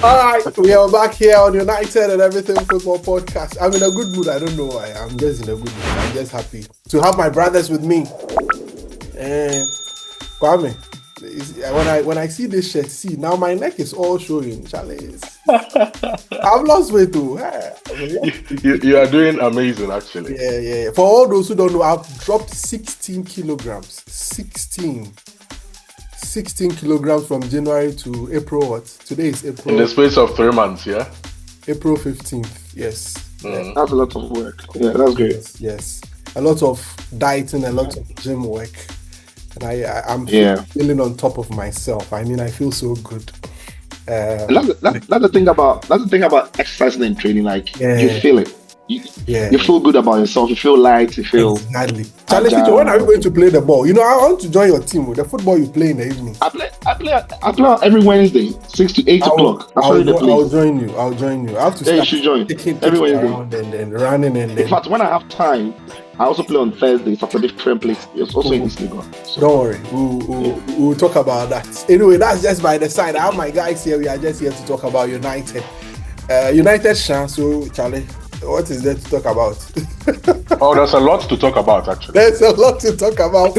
All right, we are back here on United and Everything Football Podcast. I'm in a good mood. I don't know why. I'm just in a good mood. I'm just happy to have my brothers with me. And Kwame, when I see this shirt, see now my neck is all showing. Charlie, I've lost weight too. You are doing amazing, actually. Yeah. For all those who don't know, I've dropped 16 kilograms. 16 kilograms from January to April. What? Today is April. In the space of 3 months, yeah? April 15th. Yes. That's a lot of work. Yeah, that's great. Yes. A lot of dieting, a lot of gym work. And I'm feeling on top of myself. I mean, I feel so good. That's the thing about exercising and training. Like you feel it. You feel good about yourself. You feel light. You feel exactly. Charlie, when are you going to play the ball? You know, I want to join your team with the football you play in the evening. I play every Wednesday, 6 to 8 o'clock. I'll join you. I have to start. You should join every Wednesday and running and. In fact, when I have time, I also play on Thursdays at a different place. It's also in this league. So. Don't worry, we'll talk about that. Anyway, that's just by the side. I have my guys here. We are just here to talk about United. United chance. So, Charlie, what is there to talk about? There's a lot to talk about, actually. There's a lot to talk about.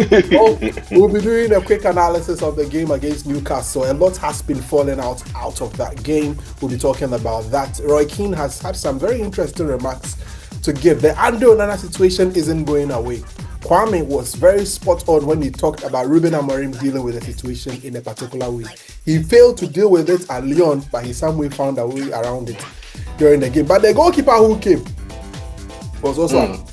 We'll be doing a quick analysis of the game against Newcastle. A lot has been falling out of that game. We'll be talking about that. Roy Keane has had some very interesting remarks to give. The Andre Onana situation isn't going away. Kwame was very spot on when he talked about Ruben Amorim dealing with the situation in a particular way. He failed to deal with it at Lyon, but he some way found a way around it during the game. But the goalkeeper who came was also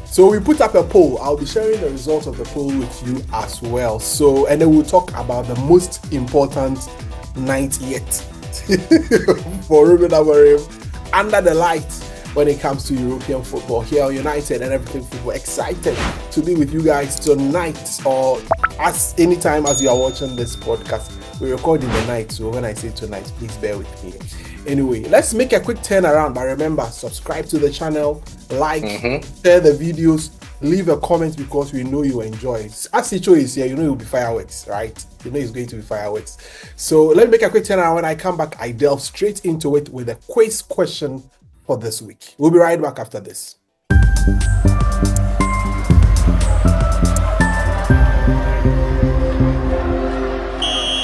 So we put up a poll. I'll be sharing the results of the poll with you as well. So, and then we'll talk about the most important night yet for Ruben Amorim under the lights when it comes to European football here on United and Everything Football. Excited to be with you guys tonight or as anytime as you are watching this podcast. We record in the night, so when I say tonight, please bear with me. Anyway, let's make a quick turnaround, but remember, subscribe to the channel, like, share the videos, leave a comment because we know you enjoy it. As Sicho is here, you know it will be fireworks, right? You know it's going to be fireworks. So let me make a quick turnaround. When I come back, I delve straight into it with a quiz question for this week. We'll be right back after this.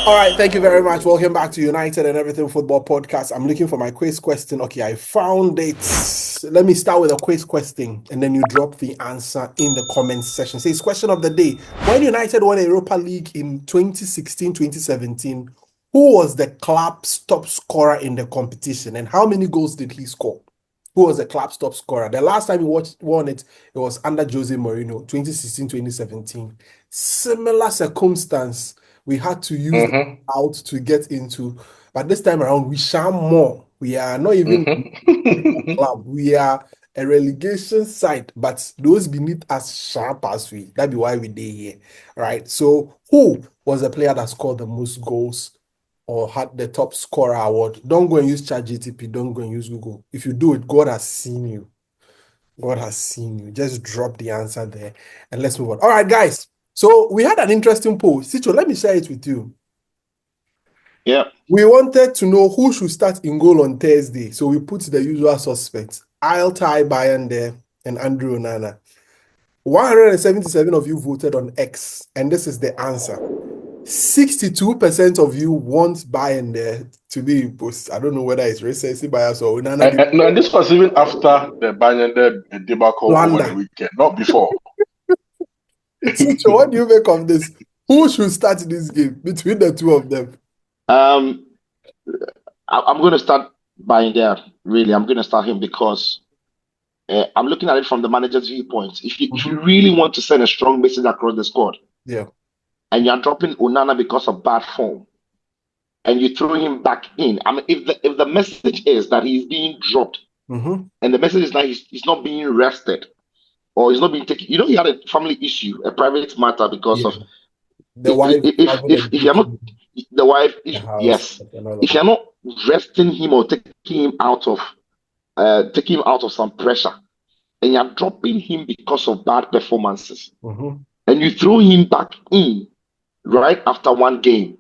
All right, thank you very much. Welcome back to United and Everything Football Podcast. I'm looking for my quiz question. Okay, I found it. Let me start with a quiz question and then you drop the answer in the comments section. Says question of the day. When United won the Europa League in 2016-2017, who was the club's top scorer in the competition and how many goals did he score? Who was the club's top scorer? The last time he won it was under Jose Mourinho, 2016-2017. Similar circumstance. We had to use out to get into, but this time around we shine more. We are not even a club. We are a relegation side, but those beneath us sharp as we. That be why we did here, right? So, who was the player that scored the most goals or had the top scorer award? Don't go and use ChatGPT. Don't go and use Google. If you do it, God has seen you. God has seen you. Just drop the answer there, and let's move on. All right, guys. So we had an interesting poll. Sicho, let me share it with you. Yeah. We wanted to know who should start in goal on Thursday. So we put the usual suspects. Ilkay Bayern there and Andre Onana. 177 of you voted on X. And this is the answer. 62% of you want Bayern there to be imposed. I don't know whether it's recency bias or Onana. No, this was even after the Bayern debacle over the weekend, not before. So what do you make of this? Who should start this game between the two of them? I'm going to start Bayern there. Really, I'm going to start him because I'm looking at it from the manager's viewpoint. If you really want to send a strong message across the squad, and you're dropping Onana because of bad form, and you throw him back in. I mean, if the message is that he's being dropped, and the message is that he's not being rested. Or he's not being taken. You know, he had a family issue, a private matter because of the wife. If you're not the wife, if you're not resting him or taking him out of some pressure, and you're dropping him because of bad performances, and you throw him back in right after one game,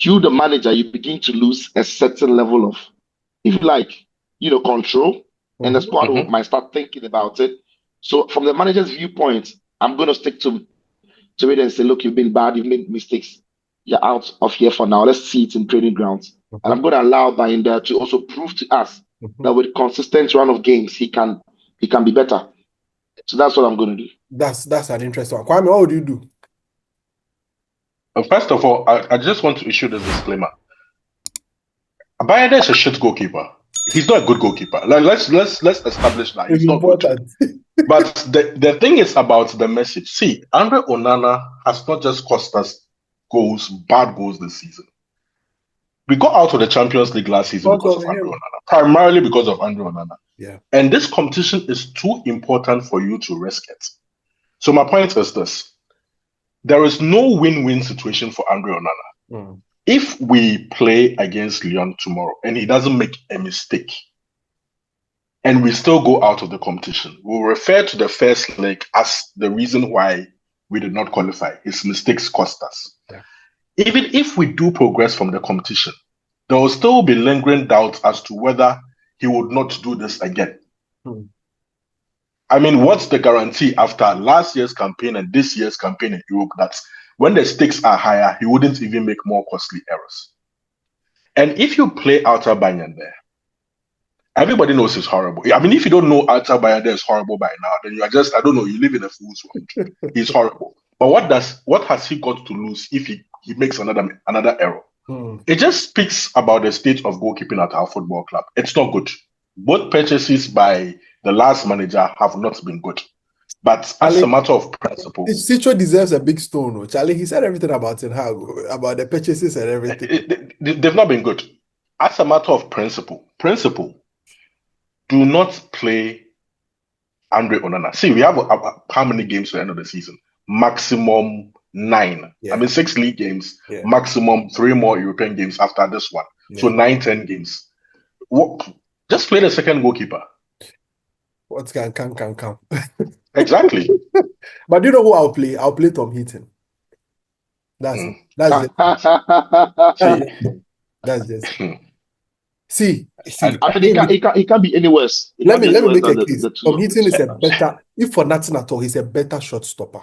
you, the manager, you begin to lose a certain level of, if you like, control, and the squad might start thinking about it. So from the manager's viewpoint, I'm going to stick to it and say, look, you've been bad, you've made mistakes. You're out of here for now. Let's see it in training grounds. And I'm going to allow Binder to also prove to us that with consistent run of games, he can be better. So that's what I'm going to do. That's an interesting one. Kwame, what would you do? First of all, I just want to issue this disclaimer. Bayanda is a shit goalkeeper. He's not a good goalkeeper. Like, let's establish that he's not good. But the thing is about the message. See, Andre Onana has not just cost us bad goals this season. We got out of the Champions League last season because of Andre Onana, primarily because of Andre Onana. Yeah. And this competition is too important for you to risk it. So my point is this. There is no win-win situation for Andre Onana. If we play against Lyon tomorrow and he doesn't make a mistake and we still go out of the competition, we'll refer to the first leg as the reason why we did not qualify. His mistakes cost us. Yeah. Even if we do progress from the competition, there will still be lingering doubts as to whether he would not do this again. I mean, what's the guarantee after last year's campaign and this year's campaign in Europe that when the stakes are higher, he wouldn't even make more costly errors? And if you play Alta Banyan there, everybody knows he's horrible. I mean, if you don't know Alta Banyan there is horrible by now, then you are just, I don't know, you live in a fool's world. He's horrible. But what has he got to lose if he makes another error? It just speaks about the state of goalkeeping at our football club. It's not good. Both purchases by the last manager have not been good. But as a matter of principle, Cicho deserves a big stone. Charlie, he said everything about Ten Hag, about the purchases and everything. They've not been good. As a matter of principle, do not play Andre Onana. See, we have how many games at the end of the season? Maximum 9. Yeah. I mean, 6 league games, maximum 3 more European games after this one. Yeah. So 9-10 games. Just play the second goalkeeper. What can. Exactly. But you know who I'll play? I'll play Tom Heaton. That's it. That's just. See. I mean, he can't be any worse. Let me make a case. Tom Heaton is a better, if for nothing at all, he's a better shot stopper.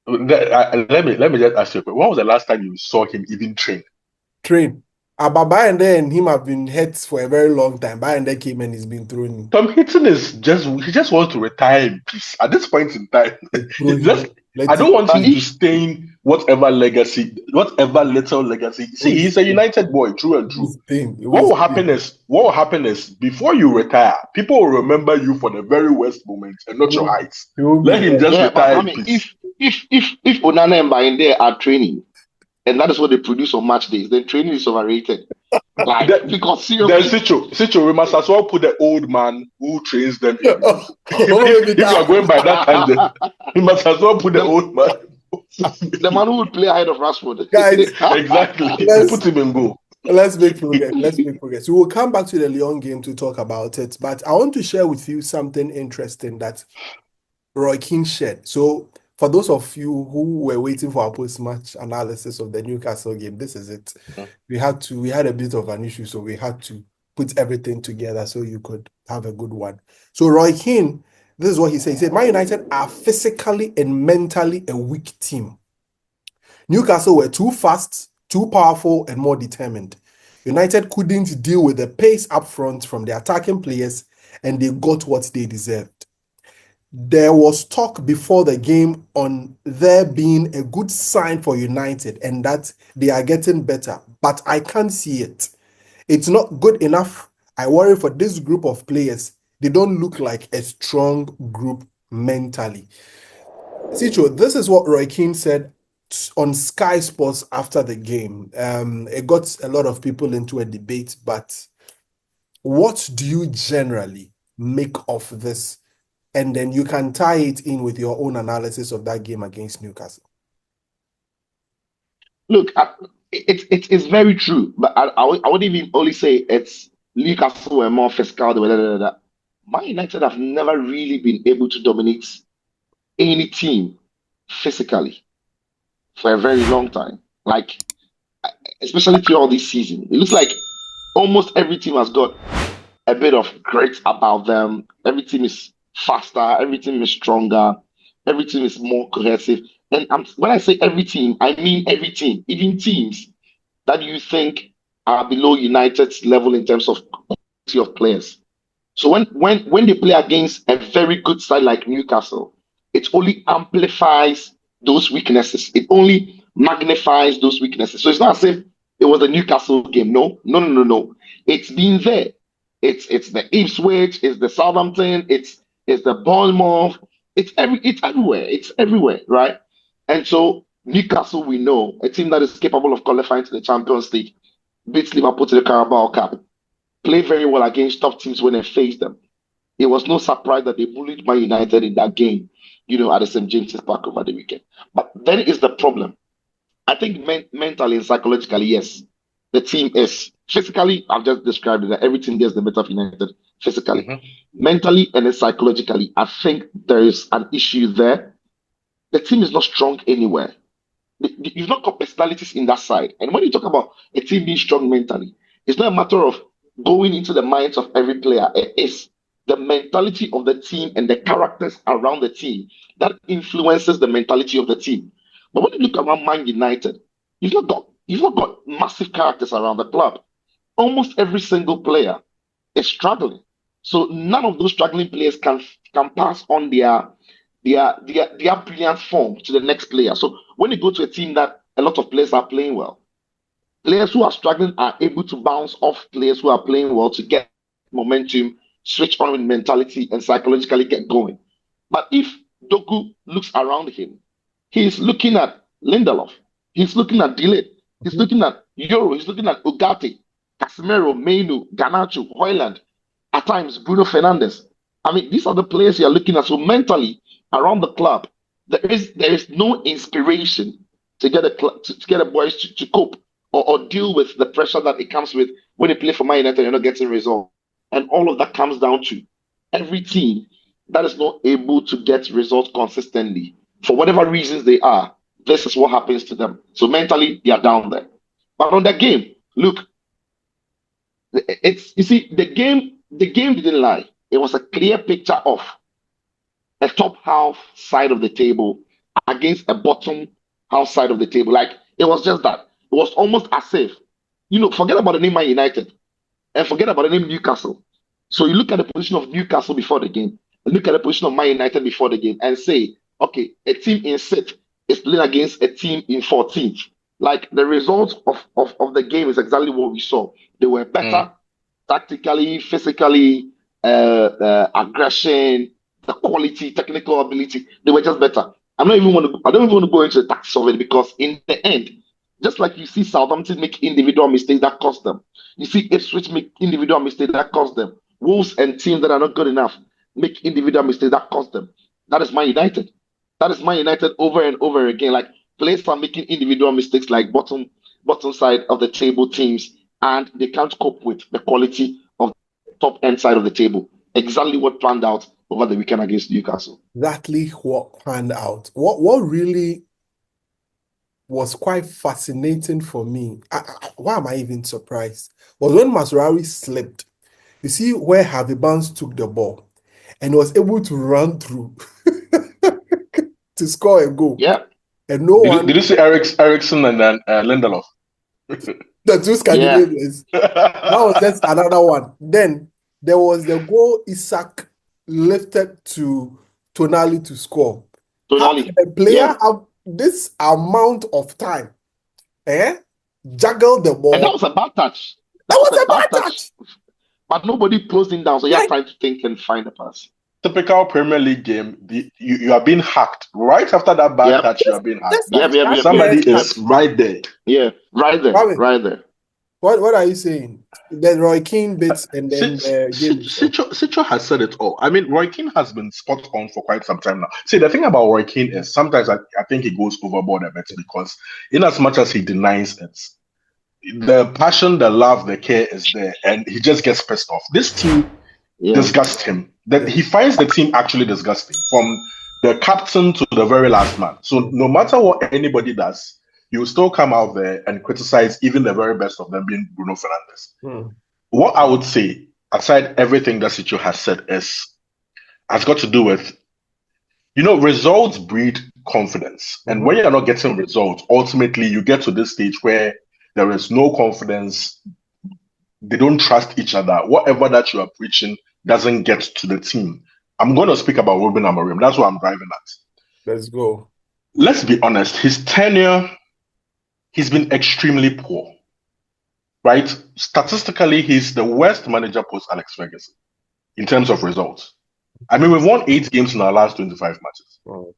Let me just ask you, when was the last time you saw him even train? Ababa and then him have been hurt for a very long time. By and then came and he's been thrown in. Tom Heaton he just wants to retire in peace at this point in time. I don't want him to stain whatever little legacy. See, he's a United boy, true and true. What will happen is before you retire, people will remember you for the very worst moments and not your heights. Let him just retire in peace. If Onana and Bayende are training, and that is what they produce on match days, then training is overrated. Because seriously, Cicho, we must as well put the old man who trains them in. If you are going by that tangent, we must as well put the old man. The man who would play ahead of Rashford. Guys, exactly. Put him in goal. Let's make progress. We will come back to the Lyon game to talk about it, but I want to share with you something interesting that Roy Keane shared. So, for those of you who were waiting for our post-match analysis of the Newcastle game, this is it. We had a bit of an issue, so we had to put everything together so you could have a good one. So Roy Keane, this is what he said. He said, Man United are physically and mentally a weak team. Newcastle were too fast, too powerful, and more determined. United couldn't deal with the pace up front from the attacking players, and they got what they deserved. There was talk before the game on there being a good sign for United and that they are getting better, but I can't see it. It's not good enough. I worry for this group of players. They don't look like a strong group mentally. Cicho, this is what Roy Keane said on Sky Sports after the game. It got a lot of people into a debate, but what do you generally make of this? And then you can tie it in with your own analysis of that game against Newcastle. Look, it's very true, but I would even only say it's Newcastle were more physical. Man United have never really been able to dominate any team physically for a very long time. Like, especially throughout this season. It looks like almost every team has got a bit of grit about them. Every team is faster, every team is stronger, every team is more cohesive. And when I say every team, I mean every team, even teams that you think are below United's level in terms of quality of players. So when they play against a very good side like Newcastle, it only amplifies those weaknesses. It only magnifies those weaknesses. So it's not as if it was a Newcastle game. No, no, no, no, no. It's been there. It's the Ipswich, it's the Southampton, it's the Bournemouth. It's everywhere. It's everywhere, right? And so Newcastle, we know, a team that is capable of qualifying to the Champions League, beats Liverpool to the Carabao Cup, play very well against top teams when they face them. It was no surprise that they bullied Man United in that game, at the St. James's Park over the weekend. But then is the problem. I think mentally and psychologically, yes, the team is physically. I've just described it. That every team gets the better of United physically, mentally, and then psychologically. I think there is an issue there. The team is not strong anywhere. You've not got personalities in that side. And when you talk about a team being strong mentally, it's not a matter of going into the minds of every player. It is the mentality of the team and the characters around the team that influences the mentality of the team. But when you look around Man United, you've not got massive characters around the club. Almost every single player is struggling. So none of those struggling players can pass on their brilliant form to the next player. So when you go to a team that a lot of players are playing well, players who are struggling are able to bounce off players who are playing well to get momentum, switch on with mentality, and psychologically get going. But if Doku looks around him, he's looking at Lindelof, he's looking at Delay, he's looking at Euro, he's looking at Ugarte, Casemiro, Mainu, Garnacho, Hoyland, at times Bruno Fernandes. I mean, these are the players you're looking at. So mentally, around the club, there is no inspiration to get the boys to cope or deal with the pressure that it comes with when they play for Man United and you're not getting results. And all of that comes down to every team that is not able to get results consistently, for whatever reasons they are, this is what happens to them. So mentally, they are down there. But on the game, look, the game didn't lie. It was a clear picture of a top half side of the table against a bottom half side of the table. Like, it was just that. It was almost as if, forget about the name Man United and forget about the name Newcastle. So you look at the position of Newcastle before the game, and look at the position of Man United before the game and say, okay, a team in 6th is playing against a team in 14th. Like, the results of the game is exactly what we saw. They were better tactically, physically, aggression, the quality, technical ability. They were just better. I don't even want to go into the tactics of it, because in the end, just like you see Southampton make individual mistakes that cost them, you see Ipswich make individual mistakes that cost them. Wolves and teams that are not good enough make individual mistakes that cost them. That is Man United. That is Man United over and over again. Like, players are making individual mistakes like bottom side of the table teams, and they can't cope with the quality of the top end side of the table. Exactly what panned out over the weekend against Newcastle. Exactly what panned out. What really was quite fascinating for me, why am I even surprised, was when Masraoui slipped. You see where Harvey Barnes took the ball and was able to run through to score a goal. Yeah. And no one... Did you see Eriksson and then Lindelof? The two Scandinavians. That was just another one. Then there was the goal Isak lifted to Tonali to score. How can a player have this amount of time? Juggle the ball. And that was a bad touch. That was a bad touch. But nobody closed him down, so you have time to think and find a pass. Typical Premier League game, you are being hacked. Right after that bad touch, you are being hacked. Somebody is right there. Yeah, right there. What are you saying? Then Roy Keane bits and then Cicho has said it all. I mean, Roy Keane has been spot on for quite some time now. See, the thing about Roy Keane is sometimes I think he goes overboard a bit, because in as much as he denies it, the passion, the love, the care is there, and he just gets pissed off. This team disgusts him. That he finds the team actually disgusting, from the captain to the very last man. So no matter what anybody does, he will still come out there and criticize even the very best of them, being Bruno Fernandes. What I would say, aside everything that Sicho has said, has got to do with, results breed confidence. And when you're not getting results, ultimately you get to this stage where there is no confidence. They don't trust each other. Whatever that you are preaching doesn't get to the team. I'm going to speak about Ruben Amorim. That's what I'm driving at. Let's go. Let's be honest. His tenure, he's been extremely poor, right? Statistically, he's the worst manager post Alex Ferguson in terms of results. I mean, we've won 8 games in our last 25 matches,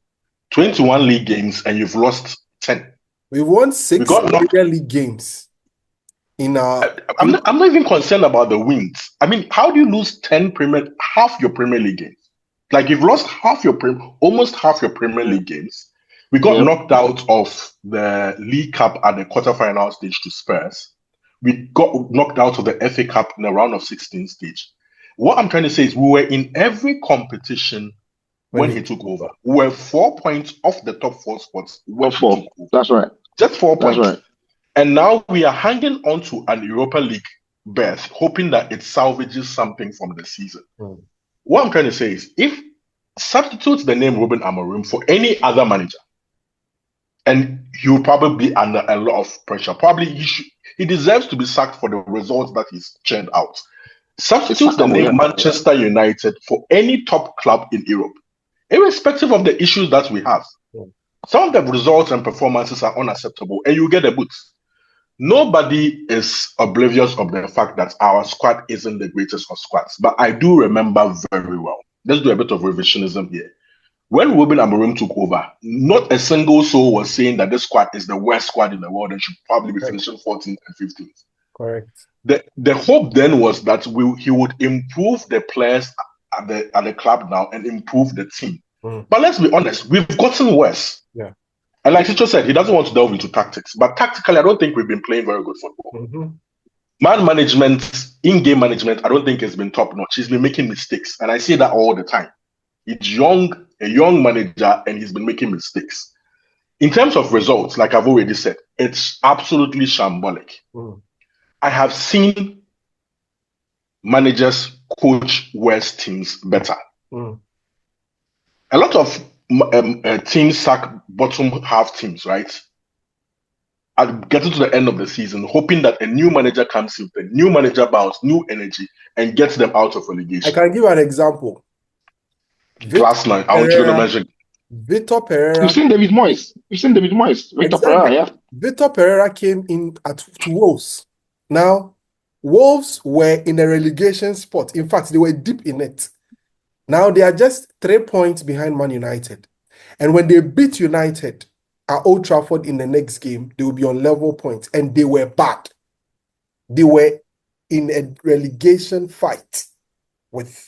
21 league games, and you've lost 10. We've won 6 Premier League games. I'm not even concerned about the wins. I mean, how do you lose half your Premier League games? Like, you've lost almost half your Premier League games. We got knocked out of the League Cup at the quarterfinal stage to Spurs. We got knocked out of the FA Cup in the round of 16 stage. What I'm trying to say is we were in every competition when he took over. We were 4 points off the top 4 spots. That's right. Just 4 points. That's right. And now we are hanging on to an Europa League berth, hoping that it salvages something from the season. What I'm trying to say is, if substitute the name Ruben Amorim for any other manager, and he will probably be under a lot of pressure. Probably he deserves to be sacked for the results that he's churned out. Substitute the name Manchester United for any top club in Europe, irrespective of the issues that we have. Some of the results and performances are unacceptable, and you get a boot. Nobody is oblivious of the fact that our squad isn't the greatest of squads, but I do remember very well. Let's do a bit of revisionism here. When Ruben Amorim took over, not a single soul was saying that this squad is the worst squad in the world and should probably be finishing 14th and 15th. Correct. The hope then was that he would improve the players at the club now and improve the team. But let's be honest, we've gotten worse. Yeah. And like Chicho said, he doesn't want to delve into tactics. But tactically, I don't think we've been playing very good football. Man management, in-game management, I don't think has been top-notch. He's been making mistakes. And I say that all the time. It's a young manager, and he's been making mistakes. In terms of results, like I've already said, it's absolutely shambolic. I have seen managers coach worse teams better. A lot of teams sack bottom half teams, right? And getting to the end of the season, hoping that a new manager comes in, the new manager bounce, new energy, and gets them out of relegation. I can give an example. Last night, I want you to mention Vitor Pereira. You've seen David Moyes. Vitor Pereira, yeah. Vitor Pereira came in to Wolves. Now, Wolves were in a relegation spot. In fact, they were deep in it. Now they are just 3 points behind Man United. And when they beat United at Old Trafford in the next game, they will be on level points. And they were bad. They were in a relegation fight.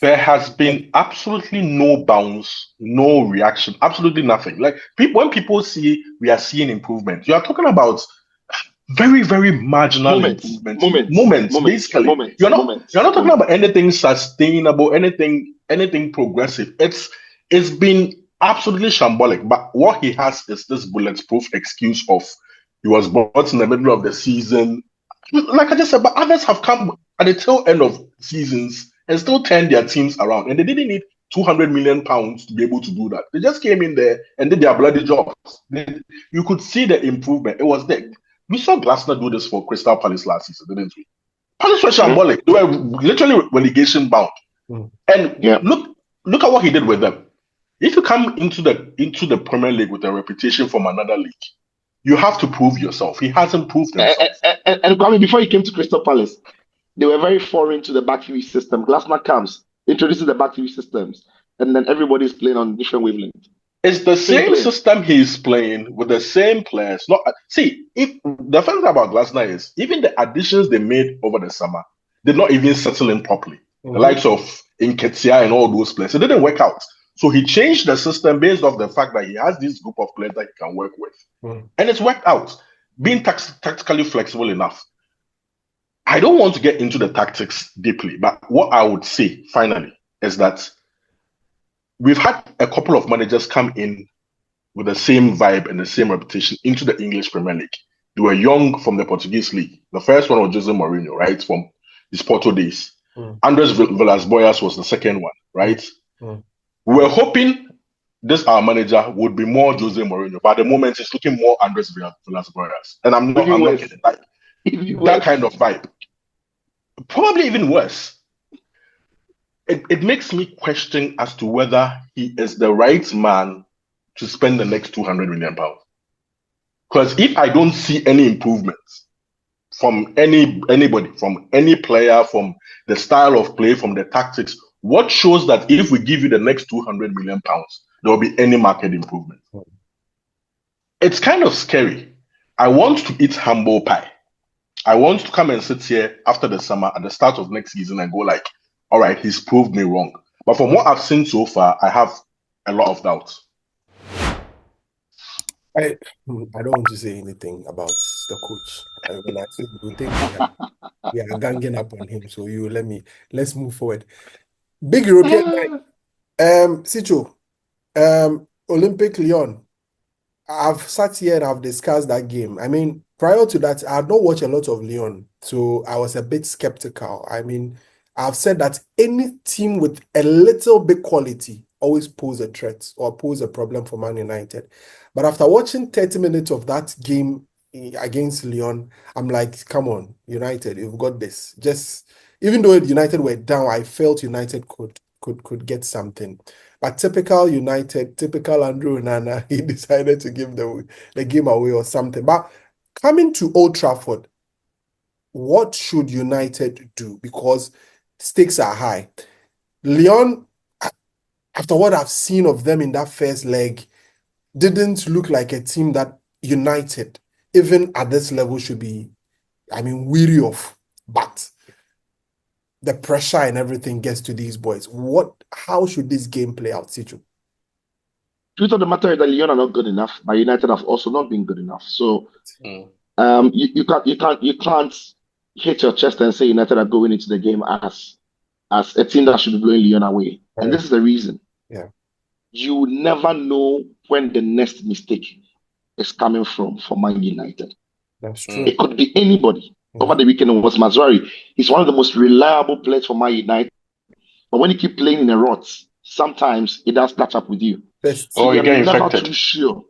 There has been absolutely no bounce, no reaction, absolutely nothing. Like when people see we are seeing improvement, you are talking about very, very marginal moments. Basically. You're not talking about anything sustainable, anything progressive. It's been absolutely shambolic. But what he has is this bulletproof excuse of he was brought in the middle of the season. Like I just said, but others have come at the tail end of seasons and still turned their teams around. And they didn't need 200 million pounds to be able to do that. They just came in there and did their bloody jobs. You could see the improvement. It was there. We saw Glasner do this for Crystal Palace last season, didn't we? Palace were shambolic. They were literally relegation bound. And look at what he did with them. If you come into the Premier League with a reputation from another league, you have to prove yourself. He hasn't proved himself. And Kwame, before he came to Crystal Palace, they were very foreign to the back three system. Glasner comes, introduces the back three systems, and then everybody's playing on different wavelengths. It's the same system he's playing with the same players. If the funny thing about Glasner is even the additions they made over the summer did not even settle in properly. The likes of Nketiah and all those players, it didn't work out. So he changed the system based off the fact that he has this group of players that he can work with, and it's worked out. Being tactically flexible enough. I don't want to get into the tactics deeply, but what I would say finally is that we've had a couple of managers come in with the same vibe and the same reputation into the English Premier League. They were young from the Portuguese league. The first one was Jose Mourinho, right, from his Porto days. Andres Villas-Boas was the second one, right? We were hoping this our manager would be more Jose Mourinho, but at the moment it's looking more Andres Villas-Boas. And I'm not kidding. Like, that kind of vibe. Probably even worse. It makes me question as to whether he is the right man to spend the next 200 million pounds. Because if I don't see any improvements from anybody, from any player, from the style of play, from the tactics, what shows that if we give you the next 200 million pounds, there will be any market improvement? It's kind of scary. I want to eat humble pie. I want to come and sit here after the summer at the start of next season and go like, all right, he's proved me wrong. But from what I've seen so far, I have a lot of doubts. I don't want to say anything about the coach. When I say you think we are ganging up on him, so let's move forward. Big European night. Sicho, Olympic Lyon. I've sat here and I've discussed that game. I mean, prior to that, I had not watched a lot of Lyon, so I was a bit skeptical. I mean, I've said that any team with a little bit quality always pose a threat or pose a problem for Man United. But after watching 30 minutes of that game against Lyon, I'm like, come on, United, you've got this. Just even though United were down, I felt United could get something. But typical United, typical Andrew Nana, he decided to give the game away or something. But coming to Old Trafford, what should United do? Because stakes are high. Lyon, after what I've seen of them in that first leg, didn't look like a team that United, even at this level, should be, weary of. But the pressure and everything gets to these boys. How should this game play out, Sichu? Truth of the matter is that Lyon are not good enough, but United have also not been good enough. So you can't hit your chest and say United are going into the game as a team that should be blowing Lyon away. Right. And this is the reason. Yeah. You never know when the next mistake is coming from for Man United. That's true. It could be anybody. Over the weekend, it was Mazraoui. He's one of the most reliable players for Man United. But when you keep playing in the ruts, sometimes it does catch up with you. So you get infected. Too sure.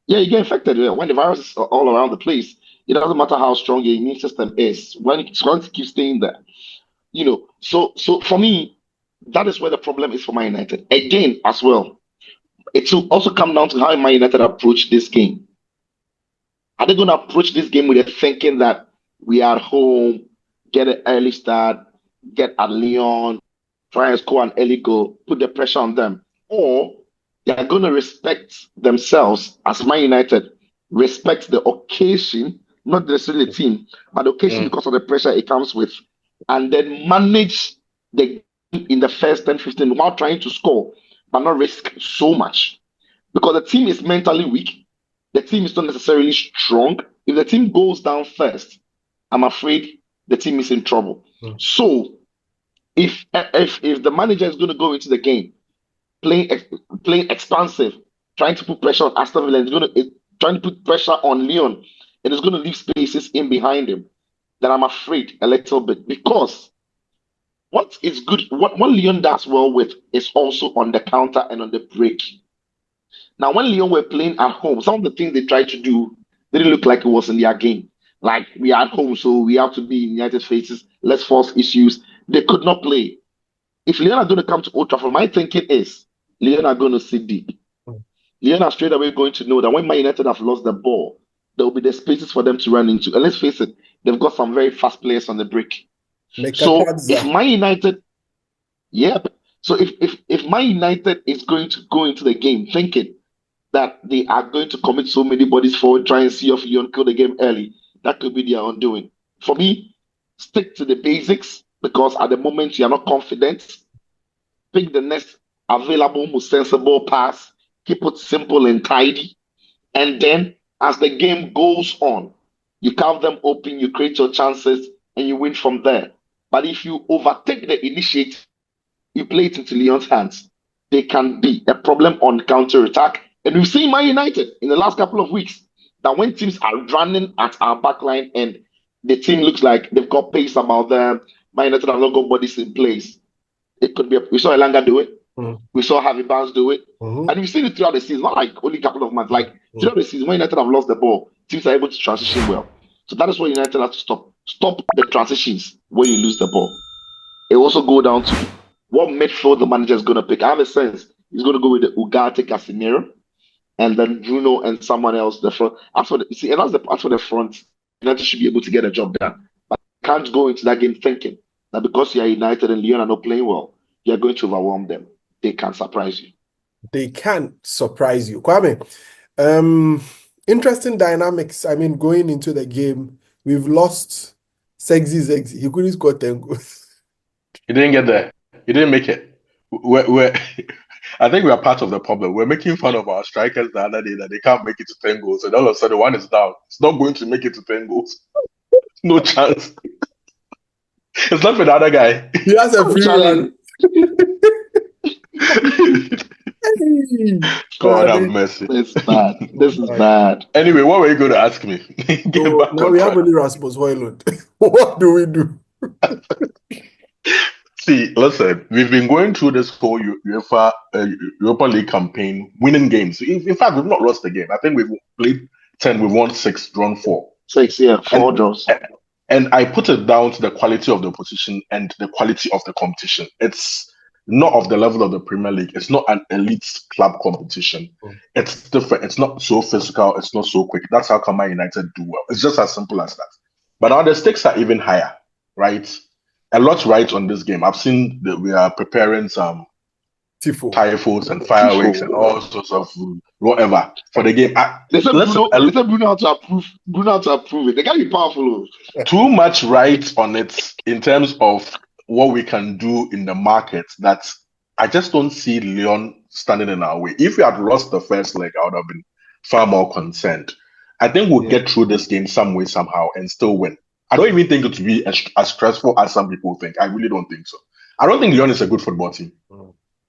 Yeah, you get infected. When the virus is all around the place, it doesn't matter how strong your immune system is. When it's going to keep staying there, So for me, that is where the problem is for Man United. Again, as well, it will also come down to how Man United approach this game. Are they going to approach this game with the thinking that we are at home, get an early start, get at Lyon, try and score an early goal, put the pressure on them? Or they are going to respect themselves as Man United, respect the occasion, not necessarily the team, but the occasion because of the pressure it comes with, and then manage the game in the first 10, 15 while trying to score, but not risk so much. Because the team is mentally weak. The team is not necessarily strong. If the team goes down first, I'm afraid the team is in trouble. So if the manager is going to go into the game playing expansive, trying to put pressure on Aston Villa, trying to put pressure on Lyon, and is going to leave spaces in behind him, then I'm afraid a little bit. Because what is good, what Lyon does well with is also on the counter and on the break. Now, when Lyon were playing at home, some of the things they tried to do didn't look like it was in their game. Like, we are at home, so we have to be in United faces. Let's force issues. They could not play. If Lyon are going to come to Old Trafford, my thinking is Lyon are going to sit deep. Lyon are straight away going to know that when Man United have lost the ball, there will be the spaces for them to run into. And let's face it, they've got some very fast players on the break. So if Man United, so if Man United is going to go into the game thinking that they are going to commit so many bodies forward, try and see if Lyon kill the game early, that could be their undoing. For me, stick to the basics, because at the moment you are not confident. Pick the next available, most sensible pass, keep it simple and tidy, and then as the game goes on, you carve them open, you create your chances, and you win from there. But if you overtake the initiative, you play it into Lyon's hands, they can be a problem on counter-attack, And we've seen Man United in the last couple of weeks that when teams are running at our backline and the team looks like they've got pace about them, Man United have not got bodies in place. It could be. We saw Elanga do it. We saw Harvey Barnes do it. And we've seen it throughout the season, not like only a couple of months. Like throughout the season, when United have lost the ball, teams are able to transition well. So that is what United has to stop. Stop the transitions when you lose the ball. It also go down to what midfield the manager is going to pick. I have a sense he's going to go with the Ugarte, Casemiro, and then Bruno and someone else. The front. As for the front, United should be able to get a job done. But you can't go into that game thinking that because you are United and Lyon are not playing well, you are going to overwhelm them. They can surprise you. They can surprise you. Kwame, interesting dynamics. I mean, going into the game, we've lost Sexy. He couldn't score 10 goals. He didn't get there. He didn't make it. I think we are part of the problem. We're making fun of our strikers the other day that they can't make it to 10 goals. And all of a sudden, one is down. It's not going to make it to 10 goals. No chance. It's not for the other guy. He has a free run. God have mercy. This is bad. This is bad. Anyway, what were you going to ask me? So now we have only Rasmus Højlund. What do we do? See, listen, we've been going through this whole Europa League campaign, winning games. In fact, we've not lost a game. I think we've played 10, we've won 6, drawn 4. 6, yeah, 4 draws. And I put it down to the quality of the opposition and the quality of the competition. It's not of the level of the Premier League. It's not an elite club competition. It's different. It's not so physical. It's not so quick. That's how Man United do well. It's just as simple as that. But now the stakes are even higher, right? A lot rides on this game. I've seen that we are preparing some typhos and fireworks and all sorts of whatever for the game. Bruno how to approve it. They can be powerful. Too much rides on it in terms of what we can do in the market that I just don't see Lyon standing in our way. If we had lost the first leg, I would have been far more concerned. I think we'll get through this game some way, somehow, and still win. I don't even think it will be as stressful as some people think. I really don't think so. I don't think Lyon is a good football team.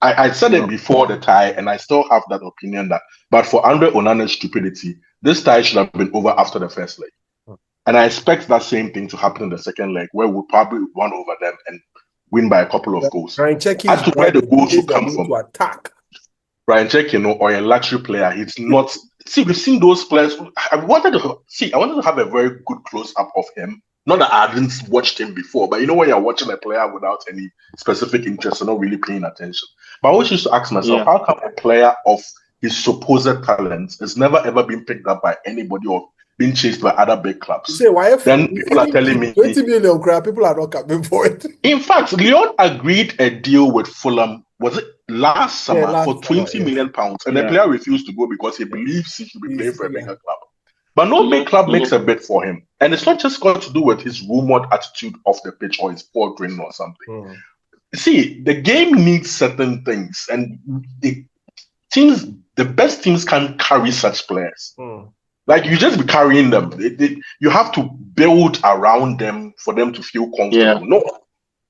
I said it before the tie, and I still have that opinion but for Andre Onana's stupidity, this tie should have been over after the first leg. And I expect that same thing to happen in the second leg, where we'll probably run over them and win by a couple of goals. As to where the goals will come from. Brian Check, or a luxury player, he's not. See, we've seen those players. I wanted to have a very good close-up of him. Not that I hadn't watched him before, but when you're watching a player without any specific interest or not really paying attention. But I always used to ask myself, how come a player of his supposed talents has never ever been picked up by anybody or been chased by other big clubs? Then people are telling me 20 million crap, people are not coming for it. In fact, Lyon agreed a deal with Fulham, was it last summer, for 20 million pounds, and the player refused to go because he believes he should be playing for a bigger club. But no big club makes a bid for him. And it's not just got to do with his rumored attitude off the pitch or his poor training or something. See, the game needs certain things, and the best teams can't carry such players. Like, you just be carrying them. You have to build around them for them to feel comfortable. No,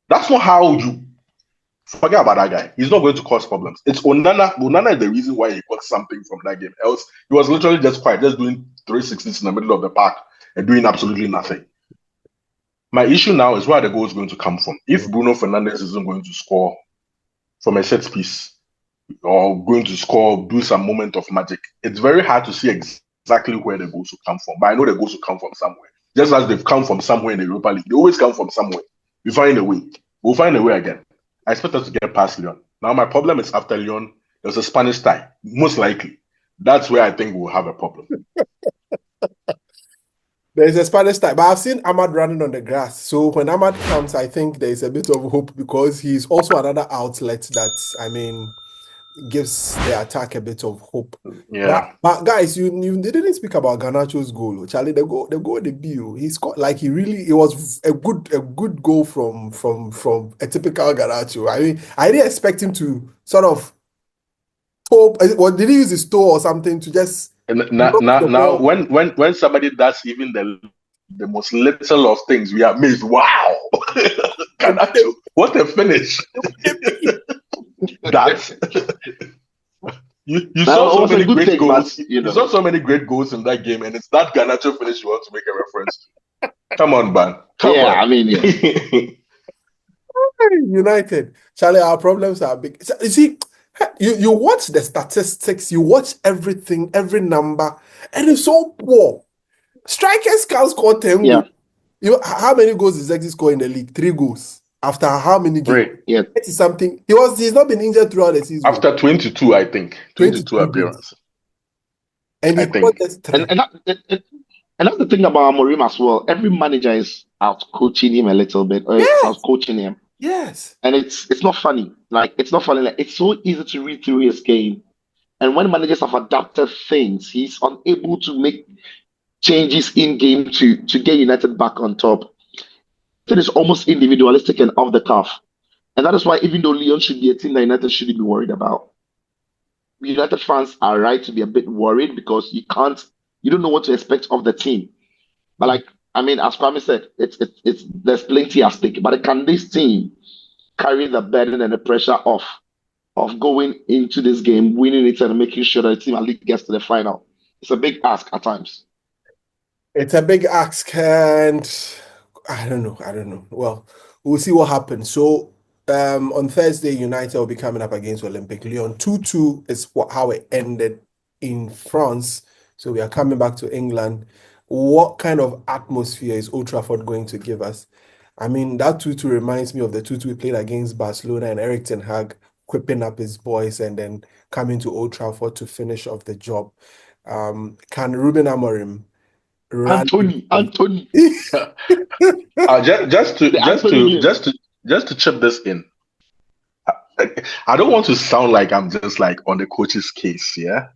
that's not how you forget about that guy. He's not going to cause problems. It's Onana. Onana is the reason why he got something from that game. Else, he was literally just quiet, just doing 360s in the middle of the park and doing absolutely nothing. My issue now is where the goal is going to come from. If Bruno Fernandes isn't going to score from a set piece or going to score, do some moment of magic, it's very hard to see exactly where the goals will come from. But I know the goals will come from somewhere. Just as they've come from somewhere in the Europa League. They always come from somewhere. We find a way. We'll find a way again. I expect us to get past Lyon. Now, my problem is after Lyon, there's a Spanish tie. Most likely. That's where I think we'll have a problem. There's a Spanish tie. But I've seen Ahmad running on the grass. So when Ahmad comes, I think there's a bit of hope because he's also another outlet that, gives the attack a bit of hope. Yeah. But guys, you didn't speak about Garnacho's goal. Charlie, the goal debut. He scored it was a good goal from a typical Garnacho. I didn't expect him to sort of toe, or did he use his toe or something to just now when somebody does even the most little of things, we are amazed. Wow. Garnacho, what a finish. That You saw so many great goals. But, you saw so many great goals in that game, and it's that Garnacho finish you want to make a reference to. Come on, man. Come on. I mean, yeah. United, Charlie, our problems are big. You see, you watch the statistics, you watch everything, every number, and it's so poor. Strikers can't score 10 goals. How many goals did Zexi score in the league? 3 goals. After how many games? Right. Yeah. Something. He's not been injured throughout the season. After 22, I think. 22 appearances. And he scored just 3. And that's the thing about Amorim as well. Every manager is out coaching him a little bit, or out coaching him. Yes. And it's not funny. It's not funny. It's so easy to read through his game. And when managers have adapted things, he's unable to make changes in game to get United back on top. It is almost individualistic and off the cuff. And that is why even though Lyon should be a team that United shouldn't be worried about, United fans are right to be a bit worried because you don't know what to expect of the team. But as Kwame said, there's plenty at stake. But can this team carry the burden and the pressure of going into this game, winning it, and making sure that the team at least gets to the final? It's a big ask at times. It's a big ask, and I don't know. Well, we'll see what happens. So on Thursday, United will be coming up against Olympique Lyon. 2-2 is how it ended in France. So we are coming back to England. What kind of atmosphere is Old Trafford going to give us? I mean, that 2-2 reminds me of the 2-2 we played against Barcelona and Erik ten Hag whipping up his boys and then coming to Old Trafford to finish off the job. Can Ruben Amorim Anthony. Just to chip this in. I don't want to sound like I'm just on the coach's case, yeah.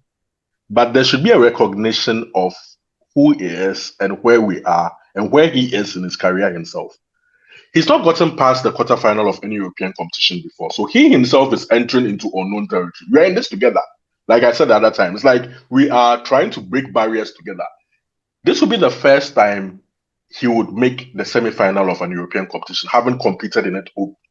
But there should be a recognition of who he is and where we are and where he is in his career himself. He's not gotten past the quarterfinal of any European competition before. So he himself is entering into unknown territory. We're in this together. Like I said the other time, it's like we are trying to break barriers together. This will be the first time he would make the semi-final of an European competition, having competed in it,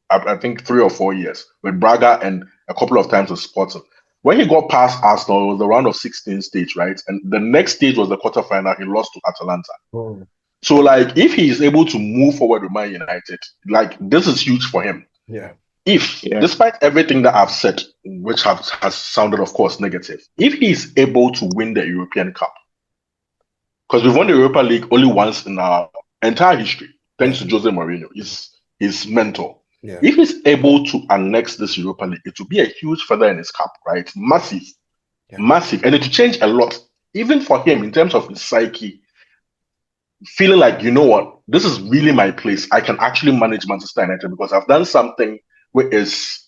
I think, 3 or 4 years with Braga and a couple of times with Sporting. When he got past Arsenal, it was the round of 16 stage, right? And the next stage was the quarterfinal. He lost to Atalanta. Oh. So, if he is able to move forward with Man United, this is huge for him. Yeah. Despite everything that I've said, which has sounded, of course, negative, if he is able to win the European Cup, because we've won the Europa League only once in our entire history, thanks to Jose Mourinho, his mentor. Yeah. If he's able to annex this Europa League, it will be a huge feather in his cap, right? Massive. And it will change a lot, even for him in terms of his psyche. Feeling like, you know what, this is really my place. I can actually manage Manchester United because I've done something which is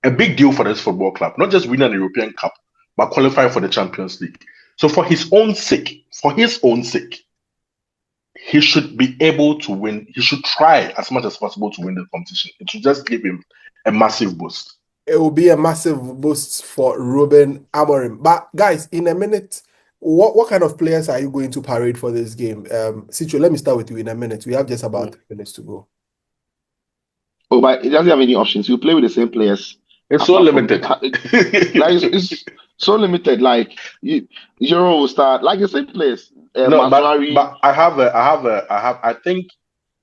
a big deal for this football club. Not just winning the European Cup, but qualifying for the Champions League. So for his own sake, he should be able to win. He should try as much as possible to win the competition. It should just give him a massive boost. It will be a massive boost for Ruben Amorim. But guys, in a minute, what kind of players are you going to parade for this game? Sicho, let me start with you in a minute. We have just about 3 minutes to go. Oh, but it doesn't have any options. You play with the same players. It's so limited. It's so limited. Euro will start the same players. No, but I think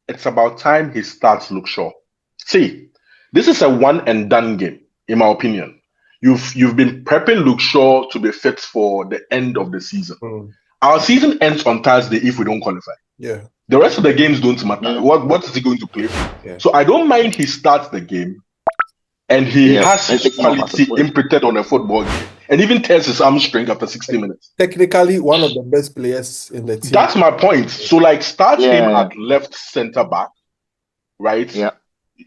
it's about time he starts Luke Shaw. See, this is a one and done game, in my opinion. You've been prepping Luke Shaw to be fit for the end of the season. Our season ends on Thursday if we don't qualify. Yeah. The rest of the games don't matter. What is he going to play for? Yeah. So I don't mind he starts the game and he has his quality imprinted on a football game and even tears his hamstring after 60 minutes. Technically, one of the best players in the team. That's my point. So start him at left centre back, right? Yeah.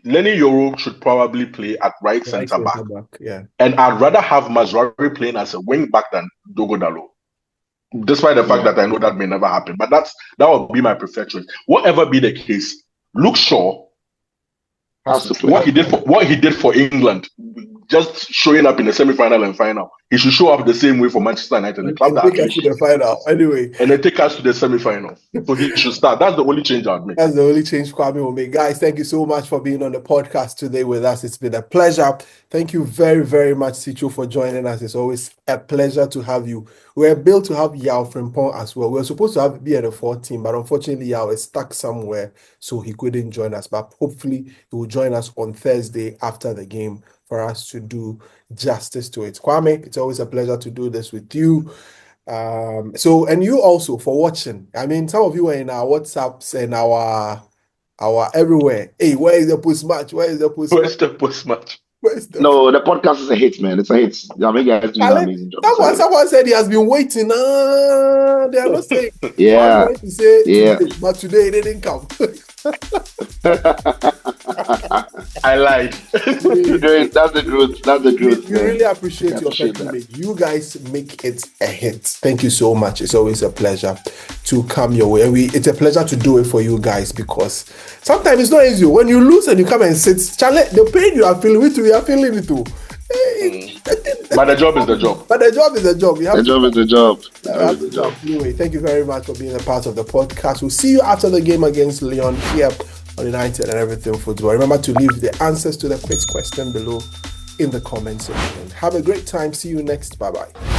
Lenny Yoro should probably play at right centre back. Yeah. And I'd rather have Mazraoui playing as a wing back than Dogo Dalo. Despite the fact that I know that may never happen. But that would be my preferred choice. Whatever be the case, Luke Shaw, what he did for England, just showing up in the semi-final and final. He should show up the same way for Manchester United, the club that take us to the final. Anyway. And then take us to the semi-final. So he should start. That's the only change I'd make. That's the only change Kwame will make. Guys, thank you so much for being on the podcast today with us. It's been a pleasure. Thank you very, very much, Sicho, for joining us. It's always a pleasure to have you. We're built to have Yao Frimpong as well. We were supposed to be at the 14, but unfortunately, Yao is stuck somewhere, so he couldn't join us. But hopefully, he will join us on Thursday after the game for us to do justice to it. Kwame, it's always a pleasure to do this with you. And you also for watching. I mean, some of you are in our WhatsApps and our everywhere. Hey, where is the post match? Where's the post match? No, the podcast is a hit, man. It's a hit. I mean, you guys doing an amazing job. Someone said he has been waiting. They are not saying. Yeah. To say today, but today they didn't come. I lied. That's the truth. That's the truth. We really appreciate your patronage. You guys make it a hit. Thank you so much. It's always a pleasure to come your way. And it's a pleasure to do it for you guys because sometimes it's not easy. When you lose and you come and sit, Charlie, the pain you are feeling with, we are feeling it too. But the job is the job. But the job is the job. The job is the job. Anyway, thank you very much for being a part of the podcast. We'll see you after the game against Lyon here on United and Everything Football. Remember to leave the answers to the quiz question below in the comment section. Have a great time. See you next. Bye-bye.